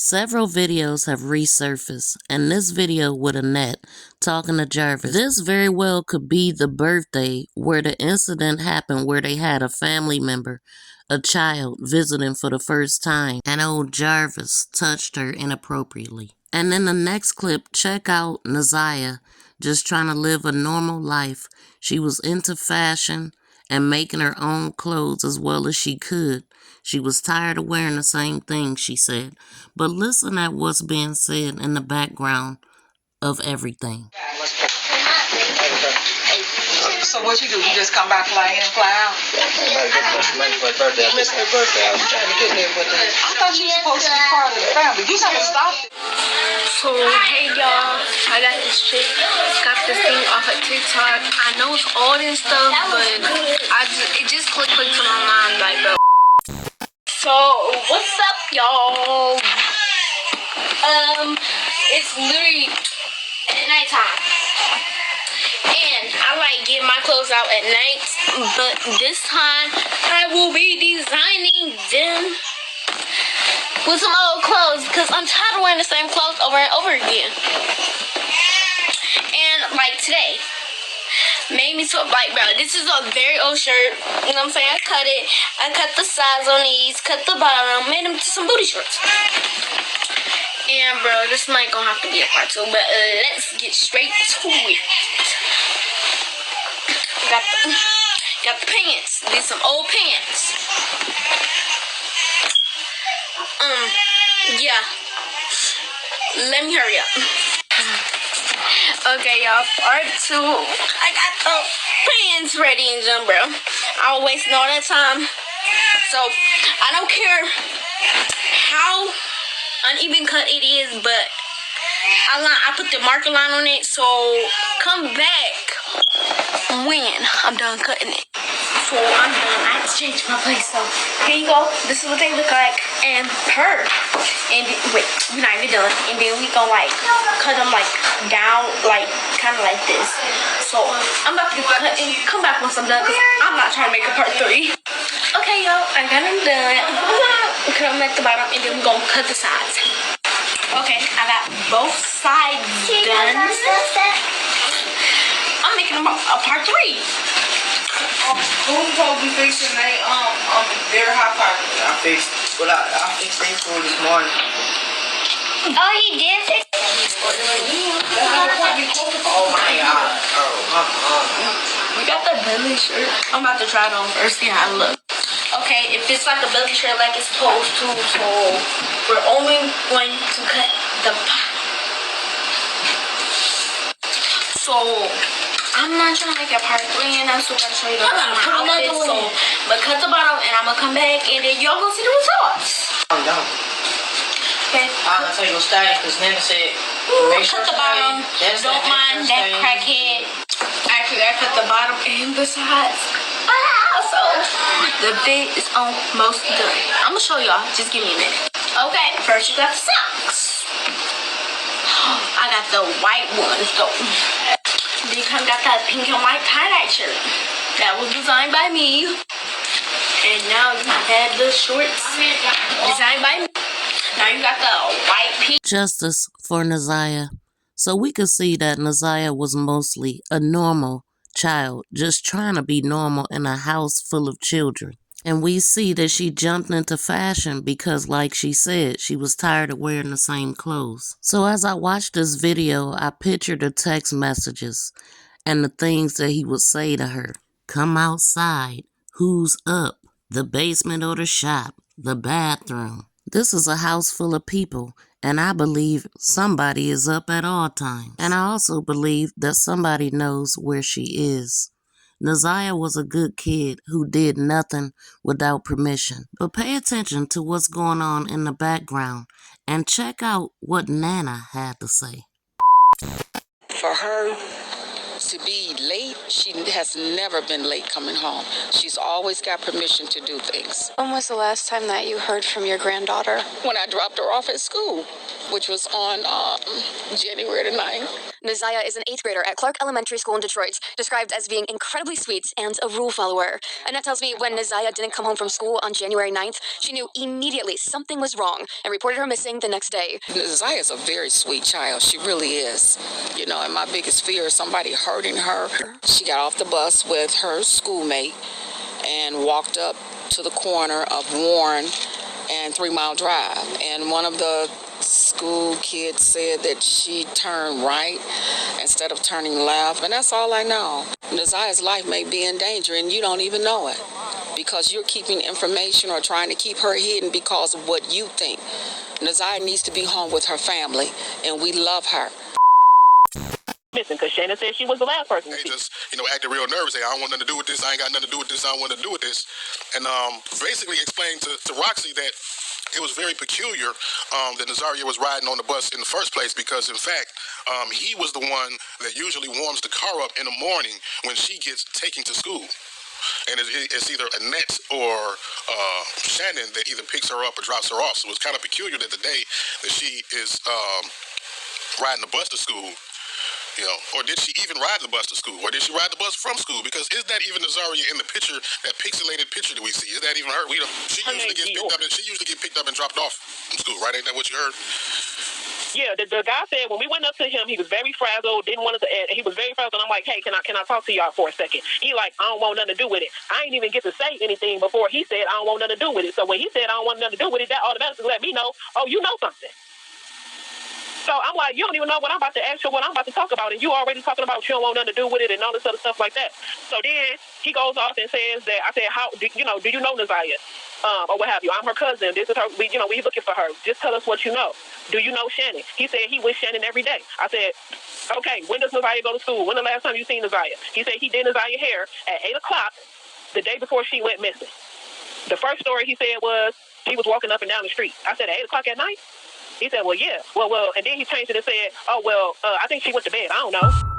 Several videos have resurfaced, and this video with Annette talking to Jarvis. This very well could be the birthday where the incident happened, where they had a family member, a child, visiting for the first time, and old Jarvis touched her inappropriately. And in the next clip, check out ZIYAH just trying to live a normal life. She was into fashion and making her own clothes as well as she could. She was tired of wearing the same thing, she said. But listen at what's being said in the background of everything. So what you do? You just come back, fly in and fly out? I missed her birthday. I was trying to get there, but I thought you were supposed to be part of the family. You never stopped it. So, hey y'all, I got this chick, got this thing off of TikTok. I know it's all this stuff, but it just clicked to my mind, like, bro. So, what's up, y'all? It's literally at nighttime. And I like get my clothes out at night, but this time I will be designing them with some old clothes because I'm tired of wearing the same clothes over and over again. And like today, made me so like, bro, this is a very old shirt. You know what I'm saying? I cut the sides on these, cut the bottom, made them to some booty shorts. And bro, this might gonna have to be a part 2, but let's get straight to it. Got the pants. These some old pants. Yeah. Let me hurry up. Okay, y'all. Part 2. I got the pants ready and done, bro. I was wasting all that time. So I don't care how uneven cut it is, but I put the marker line on it. So come back when I'm done cutting it. So I'm done. I have to change my place. So here you go. This is what they look like. And and wait, we're not even done. And then we gonna like cut them like down, like kind of like this. So I'm about to cut and come back once I'm done, because I'm not trying to make a part 3. Okay, y'all, I got them done. Cut them at the bottom, and then we're gonna cut the sides. Okay, I got both sides done. I'm making them a part 3. Who told you fixing their hot pocket? I fixed their food this morning. Oh, you did fix it? Oh my God. We got the belly shirt. I'm about to try it on first, see how it looks. Okay, it fits like a belly shirt like it's supposed to, so we're only going to cut the bottom. So I'm not trying to make a part 3, and I'm still gonna show you the rest of my outfit. So, but cut the bottom, and I'm gonna come back, and then y'all gonna see the results. I'm done. Okay. I'm gonna tell you a style, because Nana said, make sure cut the bottom. Don't mind that crackhead. Actually, I cut the bottom and the sides. So the fit is almost done. I'm gonna show y'all. Just give me a minute. Okay. First, you got the socks. I got the white ones though. Then you kind of got that pink and white tie-dye shirt. That was designed by me. And now you have the shorts designed by me. Now you got the white pink. Justice for ZIYAH. So we could see that ZIYAH was mostly a normal child, just trying to be normal in a house full of children. And we see that she jumped into fashion because, like she said, she was tired of wearing the same clothes. So as I watched this video, I pictured the text messages and the things that he would say to her. Come outside. Who's up? The basement or the shop? The bathroom? This is a house full of people, and I believe somebody is up at all times. And I also believe that somebody knows where she is. ZIYAH was a good kid who did nothing without permission. But pay attention to what's going on in the background and check out what Nana had to say. For her to be late, she has never been late coming home. She's always got permission to do things. When was the last time that you heard from your granddaughter? When I dropped her off at school, which was on January the 9th. ZIYAH is an 8th grader at Clark Elementary School in Detroit, described as being incredibly sweet and a rule follower. Annette tells me when ZIYAH didn't come home from school on January 9th, she knew immediately something was wrong and reported her missing the next day. ZIYAH is a very sweet child. She really is. You know, and my biggest fear is somebody hurting her. She got off the bus with her schoolmate and walked up to the corner of Warren and 3 Mile Drive. And one of the school kids said that she turned right instead of turning left. And that's all I know. ZIYAH's life may be in danger and you don't even know it because you're keeping information or trying to keep her hidden because of what you think. ZIYAH needs to be home with her family and we love her. Missing because Shannon said she was the last person. They just, acted real nervous. Hey, I don't want nothing to do with this. I ain't got nothing to do with this. I don't want to do with this. And basically explained to Roxy that it was very peculiar that ZIYAH was riding on the bus in the first place because, in fact, he was the one that usually warms the car up in the morning when she gets taken to school. And it's either Annette or Shannon that either picks her up or drops her off. So it's kind of peculiar that the day that she is riding the bus to school, or did she even ride the bus to school? Or did she ride the bus from school? Because is that even ZIYAH in the picture, that pixelated picture that we see? Is that even her? She usually get picked up and dropped off from school, right? Ain't that what you heard? Yeah, the guy said when we went up to him, he was very frazzled, didn't want us to add. He was very frazzled. And I'm like, hey, can I talk to y'all for a second? He like, I don't want nothing to do with it. I ain't even get to say anything before he said I don't want nothing to do with it. So when he said I don't want nothing to do with it, that automatically let me know, oh, you know something. So I'm like, you don't even know what I'm about to ask you, what I'm about to talk about, and you already talking about you don't want nothing to do with it and all this other stuff like that. So then he goes off and says that I said, do you know ZIYAH? Or what have you? I'm her cousin. This is her. We looking for her. Just tell us what you know. Do you know Shannon? He said he with Shannon every day. I said, okay. When does ZIYAH go to school? When the last time you seen ZIYAH? He said he did ZIYAH hair at 8 o'clock the day before she went missing. The first story he said was she was walking up and down the street. I said at 8 o'clock at night. He said, well, yeah. Well, and then he changed it and said, oh, well, I think she went to bed. I don't know.